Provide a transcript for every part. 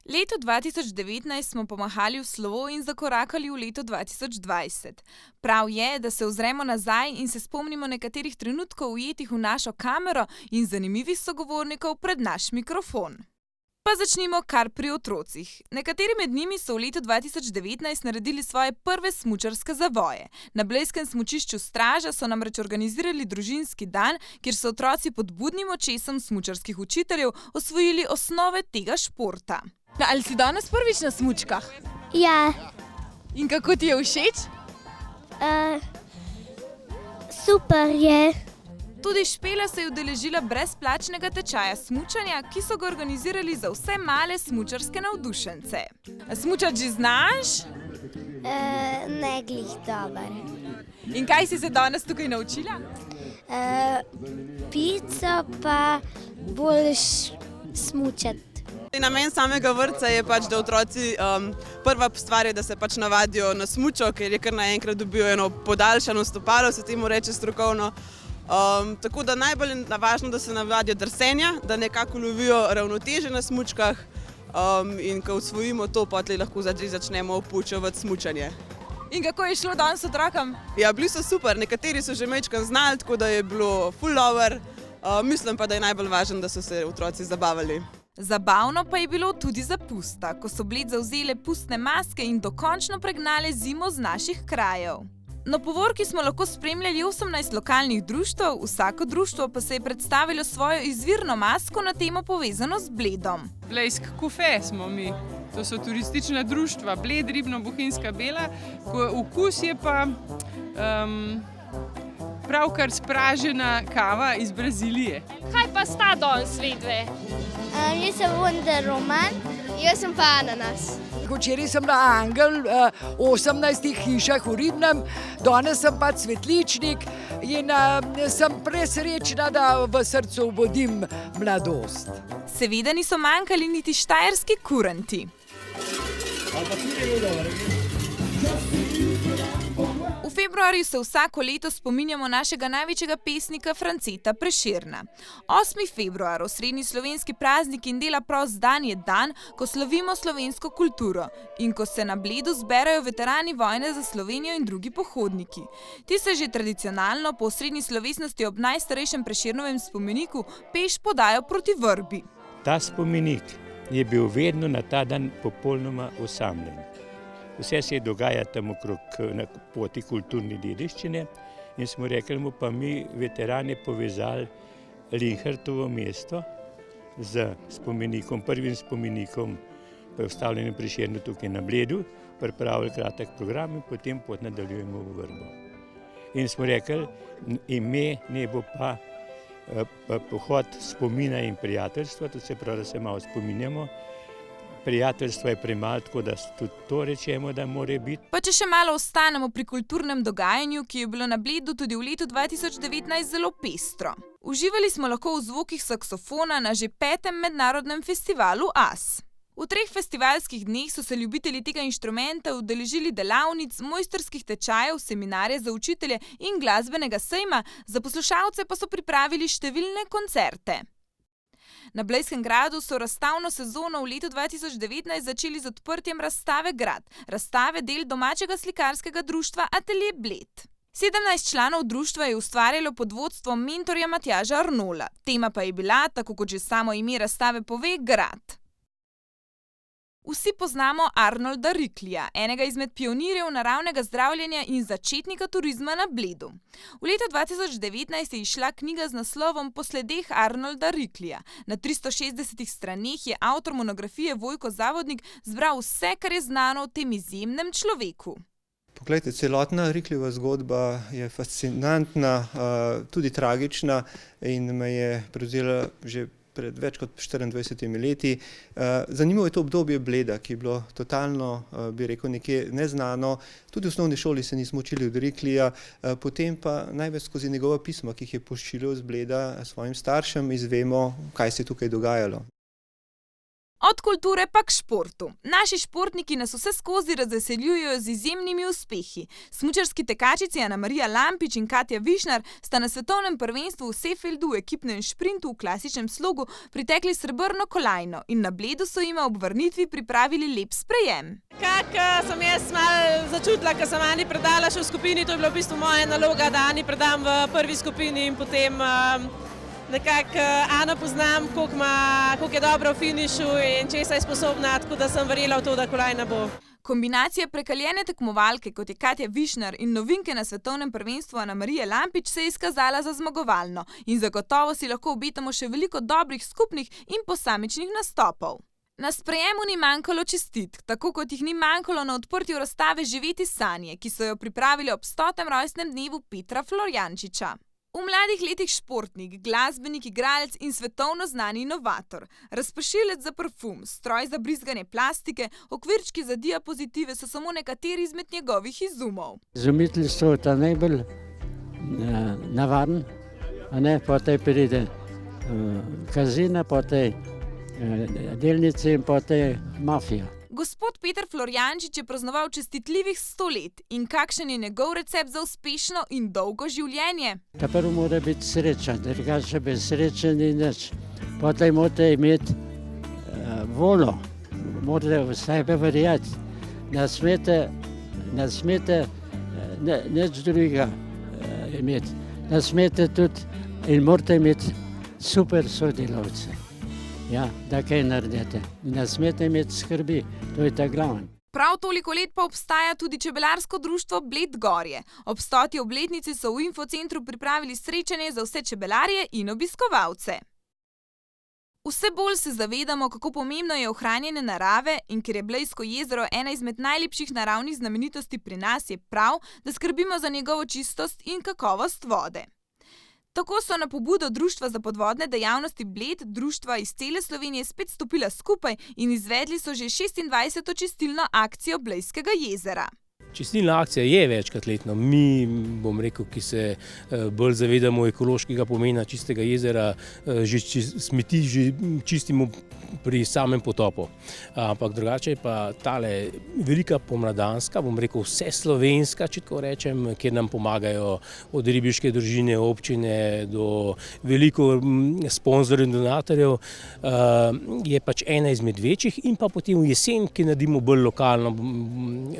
Leto 2019 smo pomahali v slovo in zakorakali v leto 2020. Prav je, da se ozremo nazaj in se spomnimo nekaterih trenutkov ujetih v našo kamero in zanimivih sogovornikov pred naš mikrofon. Pa začnimo kar pri otrocih. Nekateri med njimi so v letu 2019 naredili svoje prve smučarske zavoje. Na blejskem smučišču Straža so namreč organizirali družinski dan, kjer so otroci pod budnim očesom smučarskih učiteljev osvojili osnove tega športa. Ali si danes prvič na smučkah? Ja, In kako ti je všeč? super je. Tudi Špela se je udeležila brezplačnega tečaja smučanja, ki so ga organizirali za vse male smučarske navdušence. A smučati že znaš? Ne glih dober. In kaj si se danes tukaj naučila? Pico pa boljš smučati. Namen samega vrtca je pač, da otroci prva stvar je, da se pač navadijo na smučo, ker je kar naenkrat dobijo eno podaljšano stopalo, se temu reče strokovno. Tako da najbolj je važno, da se navadijo drsenja, da nekako lovijo ravnoteže na smučkah in ko osvojimo to, potem lahko začnemo poučevati smučanje. In kako je šlo danes otrokom? Ja, bili so super, nekateri so že majčkeno znali, tako da je bilo ful dobro. Mislim pa, da je najbolj važno, da so se otroci zabavali. Zabavno pa je bilo tudi za pusta, ko so Bled zavzele pustne maske in dokončno pregnale zimo z naših krajev. Na povorki smo lahko spremljali 18 lokalnih društev, vsako društvo pa se je predstavilo svojo izvirno masko na temo povezano z Bledom. Blejsk kufe smo mi. To so turistična društva, Bled, Ribno, Bohinjska Bela. Okus je pa pravkar spražena kava iz Brazilije. Kaj pa sta danes vedve? Jaz sem Wonder Woman. Jaz sem pa ananas. Včeraj sem na Angel, 18 hišah v Ribnem, danes sem pa cvetličnik in sem presrečna, da v srcu vodim mladost. Seveda niso manjkali niti štajerski kuranti. V februarju se vsako leto spominjamo našega največjega pesnika Franceta Prešerna. 8. februar, osrednji slovenski praznik in dela prost dan, je dan, ko slavimo slovensko kulturo in ko se na Bledu zberajo veterani vojne za Slovenijo in drugi pohodniki. Ti se že tradicionalno po osrednji slovesnosti ob najstarejšem Prešernovem spomeniku peš podajo proti vrbi. Ta spomenik je bil vedno na ta dan popolnoma osamljen. Vse se je dogajalo tam okrog na poti kulturne dediščine in smo rekli mu pa mi veterane povezali Linhartovo mesto z spomenikom, prvim spomenikom postavljenim Prešernu tukaj na Bledu, pripravili kratek program in potem pot nadaljujemo v Vrbo. In smo rekli, ime ne bo pa pohod spomina in prijateljstva, to se pravi, da se malo spominjamo. Prijateljstvo je premalo, tako da tudi to rečemo, da mora biti. Pa če še malo ostanemo pri kulturnem dogajanju, ki je bilo na Bledu tudi v letu 2019 zelo pestro. Uživali smo lahko v zvokih saksofona na že 5. mednarodnem festivalu As. V 3 festivalskih dneh so se ljubitelji tega inštrumenta udeležili delavnic, mojstrskih tečajev, seminarje za učitelje in glasbenega sejma, za poslušalce pa so pripravili številne koncerte. Na Blejskem gradu so razstavno sezono v letu 2019 začeli z odprtjem razstave Grad, razstave del domačega slikarskega društva Atelje Bled. 17 članov društva je ustvarjalo pod vodstvom mentorja Matjaža Arnola. Tema pa je bila, tako kot že samo ime razstave pove, Grad. Vsi poznamo Arnolda Riklija, enega izmed pionirjev naravnega zdravljenja in začetnika turizma na Bledu. V letu 2019 je izšla knjiga z naslovom Po sledeh Arnolda Riklija. Na 360 straneh je avtor monografije Vojko Zavodnik zbral vse, kar je znano o tem izjemnem človeku. Poglejte, celotna Riklijeva zgodba je fascinantna, tudi tragična in me je prevzela že pred več kot 24 leti. Zanimivo je to obdobje Bleda, ki je bilo totalno, bi rekel, nekje neznano. Tudi v osnovni šoli se nismo učili od Riklija, potem pa največ skozi njegova pisma, ki jih je pošiljal z Bleda svojim staršem, izvemo, kaj se je tukaj dogajalo. Od kulture pa k športu. Naši športniki nas vse skozi razveseljujejo z izjemnimi uspehi. Smučarski tekačici Anamarija Lampič in Katja Višnar sta na svetovnem prvenstvu v Seefeldu v ekipnem šprintu v klasičnem slogu pritekli srebrno kolajno in na Bledu so jima ob vrnitvi pripravili lep sprejem. Kako sem jaz malo začutila, ko sem Ani predala še v skupini, to je bila v bistvu moja naloga, da Ani predam v prvi skupini in potem nekako Ano poznam, koliko je dobro v finišu in česa je sposobna, tako da sem verjela v to, da kolajna bo. Kombinacija prekaljene tekmovalke, kot je Katja Višnar, in novinke na svetovnem prvenstvu Anamarije Lampič se je izkazala za zmagovalno in zagotovo si lahko obetamo še veliko dobrih skupnih in posamičnih nastopov. Na sprejemu ni manjkalo čestitk, tako kot jih ni manjkalo na odprtju razstave Živeti sanje, ki so jo pripravili ob 100. rojstnem dnevu Petra Florjančiča. V mladih letih športnik, glasbenik, igralec in svetovno znani inovator, razpršilec za parfum, stroj za brizganje plastike, okvirčki za diapozitive so samo nekateri izmed njegovih izumov. Izumiteljstvo je ta najbolj navaden, potem pride kazina, potem delnice in potem mafija. Gospod Peter Florjančič je praznoval čestitljivih 100 let in kakšen je njegov recept za uspešno in dolgo življenje? Ta prvo mora biti sreča, drugače brez sreče ni nič. Potem morate imeti voljo, morate v sebe verjeti, ne smete nič drugega imeti, ne smete tudi in morate imeti super sodelavce. Ja, da kaj naredite. Ne smete imeti skrbi, to je ta glavno. Prav toliko let pa obstaja tudi čebelarsko društvo Bled Gorje. Ob 100. obletnici so v infocentru pripravili srečanje za vse čebelarje in obiskovalce. Vse bolj se zavedamo, kako pomembno je ohranjanje narave in ker je Blejsko jezero ena izmed najlepših naravnih znamenitosti pri nas, je prav, da skrbimo za njegovo čistost in kakovost vode. Tako so na pobudo Društva za podvodne dejavnosti Bled društva iz cele Slovenije spet stopila skupaj in izvedli so že 26. čistilno akcijo Blejskega jezera. Čistilna akcija je večkrat letno. Mi, bom rekel, ki se bolj zavedamo ekološkega pomena čistega jezera, že smeti že čistimo pri samem potopu. Ampak drugače je pa tale velika pomladanska, bom rekel vse slovenska, če tako rečem, kjer nam pomagajo od ribiške družine, občine do veliko sponzorjev in donatorjev, je pač ena izmed večjih in pa potem v jesen, ki naredimo bolj lokalno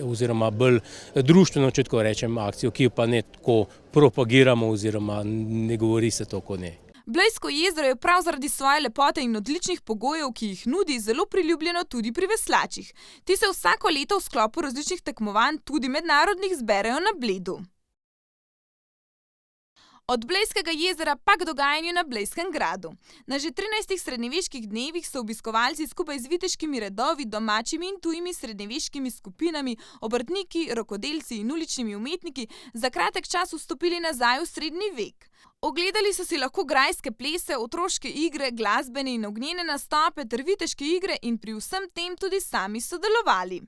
oziroma bolj društveno, če tako rečem, akcijo, ki jo pa ne tako propagiramo oziroma ne govori se tako ne. Blejsko jezero je prav zaradi svoje lepote in odličnih pogojev, ki jih nudi, zelo priljubljeno tudi pri veslačih. Ti se vsako leto v sklopu različnih tekmovanj, tudi mednarodnih, zberejo na Bledu. Od Blejskega jezera pa k dogajanju na Blejskem gradu. Na že 13. srednjeveških dnevih so obiskovalci skupaj z viteškimi redovi, domačimi in tujimi srednjeveškimi skupinami, obrtniki, rokodelci in uličnimi umetniki za kratek čas vstopili nazaj v srednji vek. Ogledali so si lahko grajske plese, otroške igre, glasbene in ognjene nastope ter viteške igre in pri vsem tem tudi sami sodelovali.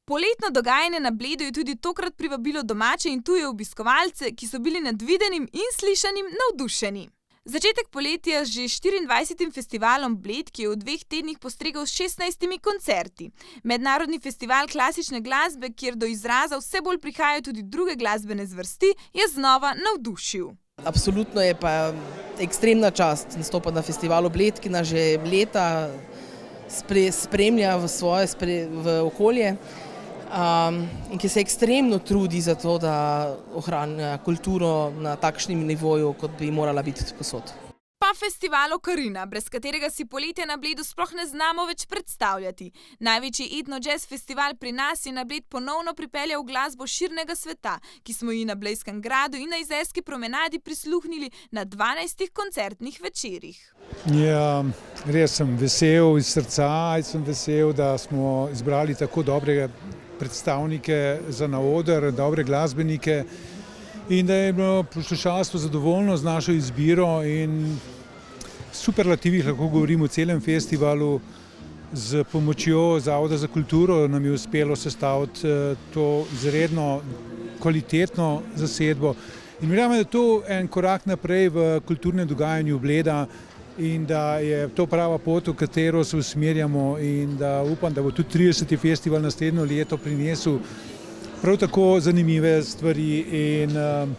Poletno dogajanje na Bledu je tudi tokrat privabilo domače in tuje obiskovalce, ki so bili nad videnim in slišanim navdušeni. Začetek poletja z že 24. festivalom Bled, ki je v 2 tednih postregel s 16 koncerti. Mednarodni festival klasične glasbe, kjer do izraza vse bolj prihajajo tudi druge glasbene zvrsti, je znova navdušil. Absolutno je pa ekstremna čast nastopati na festivalu Bled, ki nas že leta spremlja v okolje. In ki se ekstremno trudi za to, da ohranja kulturo na takšnem nivoju, kot bi morala biti povsod. Pa festival Okarina, brez katerega si poletje na Bledu sploh ne znamo več predstavljati. Največji etno-jazz festival pri nas je na Bled ponovno pripeljal glasbo širnega sveta, ki smo ji na Blejskem gradu in na Jezerski promenadi prisluhnili na 12 koncertnih večerih. Ja, res sem vesel iz srca, sem vesel, da smo izbrali tako dobre predstavnike za na oder, dobre glasbenike in da je bilo poslušalstvo zadovoljno z našo izbiro in superlativih lahko govorimo o celem festivalu. Z pomočjo Zavoda za kulturo nam je uspelo sestaviti to izredno kvalitetno zasedbo in verjamem, da je to en korak naprej v kulturnem dogajanju Bleda, in da je to prava pot, v katero se usmerjamo, in da upam, da bo tudi 30. festival naslednjo leto prinesel prav tako zanimive stvari in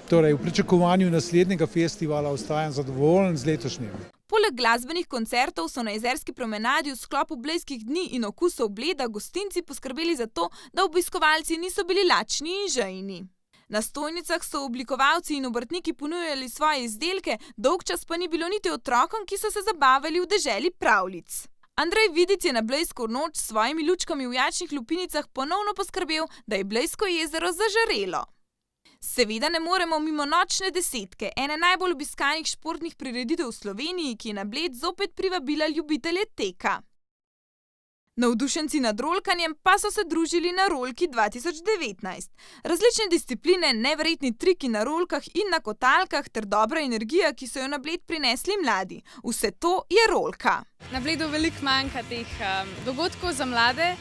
torej v pričakovanju naslednjega festivala ostajam zadovoljen z letošnjim. Poleg glasbenih koncertov so na Jezerski promenadi v sklopu Blejskih dni in okusov Bleda gostinci poskrbeli za to, da obiskovalci niso bili lačni in žejni. Na stojnicah so oblikovalci in obrtniki ponujali svoje izdelke, dolgčas pa ni bilo niti otrokom, ki so se zabavali v deželi pravljic. Andrej Vidic je na Blejsko noč s svojimi lučkami v jačnih lupinicah ponovno poskrbel, da je Blejsko jezero zažarelo. Seveda ne moremo mimo nočne desetke, ene najbolj obiskanih športnih prireditev v Sloveniji, ki je na Bled zopet privabila ljubitelje teka. Navdušenci nad rolkanjem pa so se družili na Rolki 2019. Različne discipline, neverjetni triki na rolkah in na kotalkah ter dobra energija, ki so jo na Bled prinesli mladi. Vse to je rolka. Na Bledu veliko manjka teh dogodkov za mlade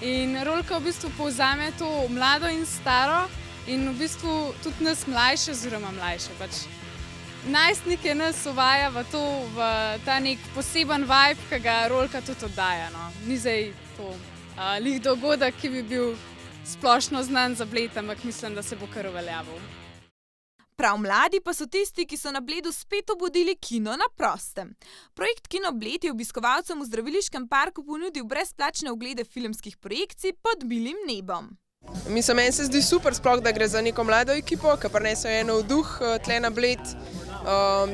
in rolka v bistvu povzame to mlado in staro in v bistvu tudi nas mlajše oziroma mlajše. Najstnike nas uvaja v ta nek poseben vibe, ki ga rolka tudi oddaja. No. Ni zdaj to lih dogodek, ki bi bil splošno znan za Bled, ampak mislim, da se bo kar uveljavil. Prav mladi pa so tisti, ki so na Bledu spet obudili kino na prostem. Projekt Kino Bled je obiskovalcem v zdraviliškem parku ponudil brezplačne oglede filmskih projekcij pod milim nebom. Mislim, meni se zdi super, sploh da gre za neko mlado ekipo, ki prinesejo eno vduh tle na Bled.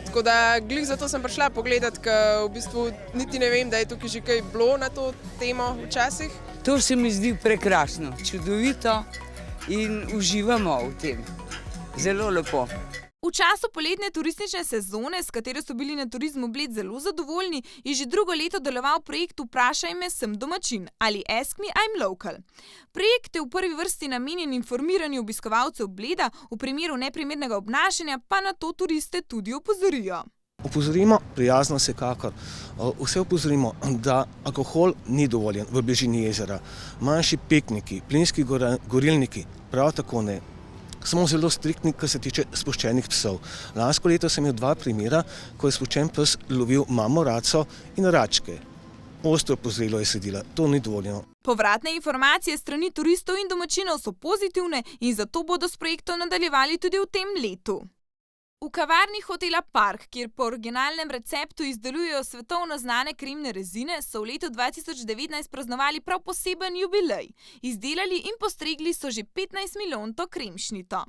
Tako da glih zato sem prišla pogledat, ker v bistvu niti ne vem, da je tukaj že kaj bilo na to temo včasih. To se mi zdi prekrasno, čudovito in uživamo v tem. Zelo lepo. V času poletne turistične sezone, s katero so bili na Turizmu Bled zelo zadovoljni, je že drugo leto deloval projekt Vprašaj me, sem domačin ali Ask me, I'm local. Projekt je v prvi vrsti namenjen informiranju obiskovalcev Bleda, v primeru neprimernega obnašanja pa na to turiste tudi opozorijo. Opozorimo, prijazno vsekakor, vse opozorimo, da alkohol ni dovoljen v bližini jezera. Manjši pikniki, plinski gorilniki, prav tako ne. Smo zelo striktni, kar se tiče spuščenih psov. Lansko leto sem imel 2 primera, ko je spuščen pes lovil mamo raco in račke. Ostro opozorilo je sledila, to ni dovoljeno. Povratne informacije strani turistov in domačinov so pozitivne in zato bodo s projektom nadaljevali tudi v tem letu. V kavarni hotela Park, kjer po originalnem receptu izdelujejo svetovno znane kremne rezine, so v letu 2019 praznovali prav poseben jubilej. Izdelali in postregli so že 15 milijonto kremšnito.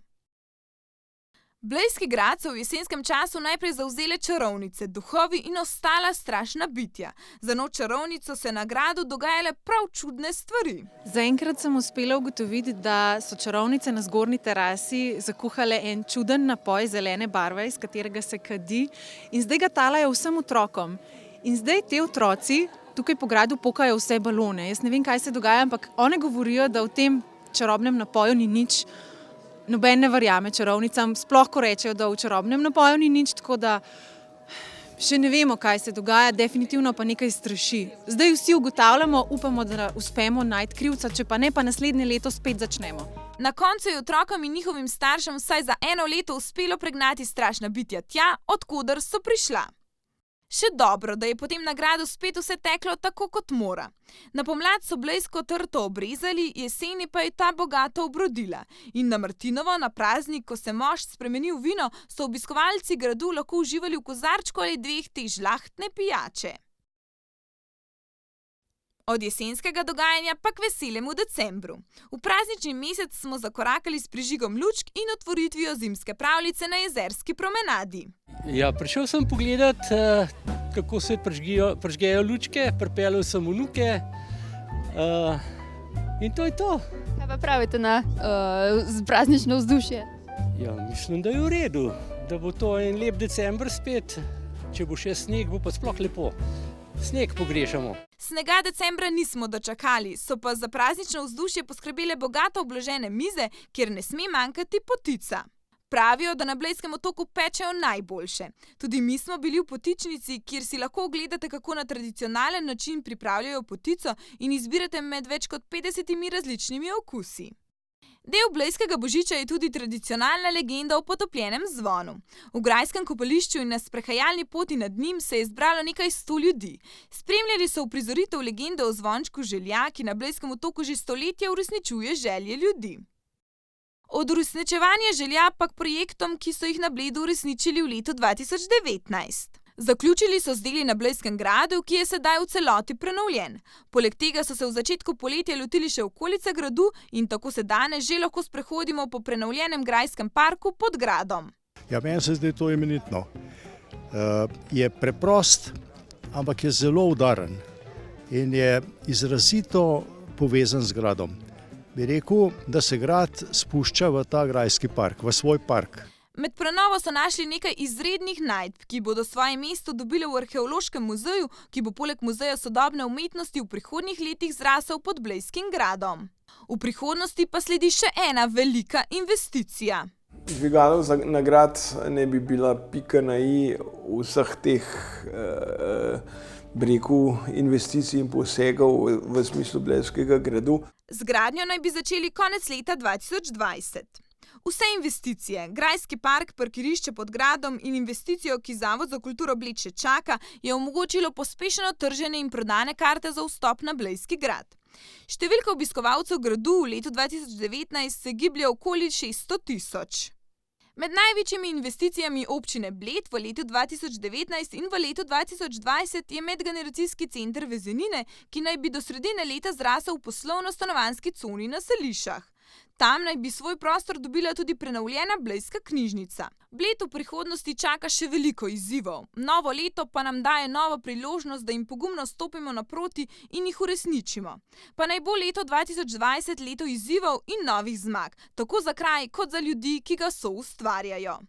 Blejski grad so v jesenskem času najprej zavzele čarovnice, duhovi in ostala strašna bitja. Za noč čarovnic so se na gradu dogajale prav čudne stvari. Zaenkrat sem uspela ugotoviti, da so čarovnice na zgornji terasi zakuhale en čuden napoj zelene barve, iz katerega se kadi, in zdaj ga talajo vsem otrokom. In zdaj te otroci tukaj po gradu pokajo vse balone. Jaz ne vem, kaj se dogaja, ampak one govorijo, da v tem čarobnem napoju ni nič. Noben ne verjame čarovnicam, sploh ko rečejo, da v čarobnem napoju ni nič, tako da še ne vemo, kaj se dogaja, definitivno pa nekaj straši. Zdaj vsi ugotavljamo, upamo, da uspemo najti krivca, če pa ne, pa naslednje leto spet začnemo. Na koncu je otrokom in njihovim staršem vsaj za 1 leto uspelo pregnati strašna bitja tja, od koder so prišla. Še dobro, da je potem na gradu spet vse teklo tako, kot mora. Na pomlad so blejsko trto obrezali, jeseni pa je ta bogato obrodila. In na Martinovo, na praznik, ko se mošt spremeni v vino, so obiskovalci gradu lahko uživali v kozarčku ali 2 te žlahtne pijače. Od jesenskega dogajanja pa k veselemu decembru. V praznični mesec smo zakorakali s prižigom lučk in otvoritvijo zimske pravljice na Jezerski promenadi. Ja, prišel sem pogledat, kako se prižgejo lučke, pripeljal sem vnuke in to je to. Kaj pa pravite na praznično vzdušje? Ja, mislim, da je v redu, da bo to en lep december spet. Če bo še sneg, bo pa sploh lepo. Sneg pogrešamo. Snega decembra nismo dočakali, so pa za praznično vzdušje poskrbele bogato obložene mize, kjer ne sme manjkati potica. Pravijo, da na Blejskem otoku pečejo najboljše. Tudi mi smo bili v potičnici, kjer si lahko ogledate, kako na tradicionalen način pripravljajo potico in izbirate med več kot 50 različnimi okusi. Del blejskega božiča je tudi tradicionalna legenda o potopljenem zvonu. V grajskem kopališču in na sprehajalni poti nad njim se je zbralo nekaj 100 ljudi. Spremljali so uprizoritev legende o zvončku Želja, ki na Blejskem otoku že stoletja uresničuje želje ljudi. Od uresničevanja želja pa k projektom, ki so jih na Bledu uresničili v letu 2019. Zaključili so z deli na Blejskem gradu, ki je sedaj v celoti prenovljen. Poleg tega so se v začetku poletja lotili še okolice gradu in tako se danes že lahko sprehodimo po prenovljenem grajskem parku pod gradom. Ja, meni se zdi to imenitno. Je preprost, ampak je zelo udaren in je izrazito povezan z gradom. Bi rekel, da se grad spušča v ta grajski park, v svoj park. Med prenovo so našli nekaj izrednih najdb, ki bodo svoje mesto dobile v arheološkem muzeju, ki bo poleg Muzeja sodobne umetnosti v prihodnjih letih zrasel pod Blejskim gradom. V prihodnosti pa sledi še ena velika investicija. Dvigalo za nagrad ne bi bila pika na i vseh teh investicij in posegov v smislu Blejskega gradu. Z gradnjo naj bi začeli konec leta 2020. Vse investicije, grajski park, parkirišče pod gradom in investicijo, ki Zavod za kulturo Bled še čaka, je omogočilo pospešeno trženje in prodane karte za vstop na Blejski grad. Številka obiskovalcev gradu v letu 2019 se giblje okoli 600 000. Med največjimi investicijami občine Bled v letu 2019 in v letu 2020 je medgeneracijski center Vezenine, ki naj bi do sredine leta zrasel v poslovno-stanovanjski coni na Selišah. Tam naj bi svoj prostor dobila tudi prenovljena Blejska knjižnica. Bled v prihodnosti čaka še veliko izzivov. Novo leto pa nam daje novo priložnost, da jim pogumno stopimo naproti in jih uresničimo. Pa naj bo leto 2020 leto izzivov in novih zmag, tako za kraj kot za ljudi, ki ga soustvarjajo.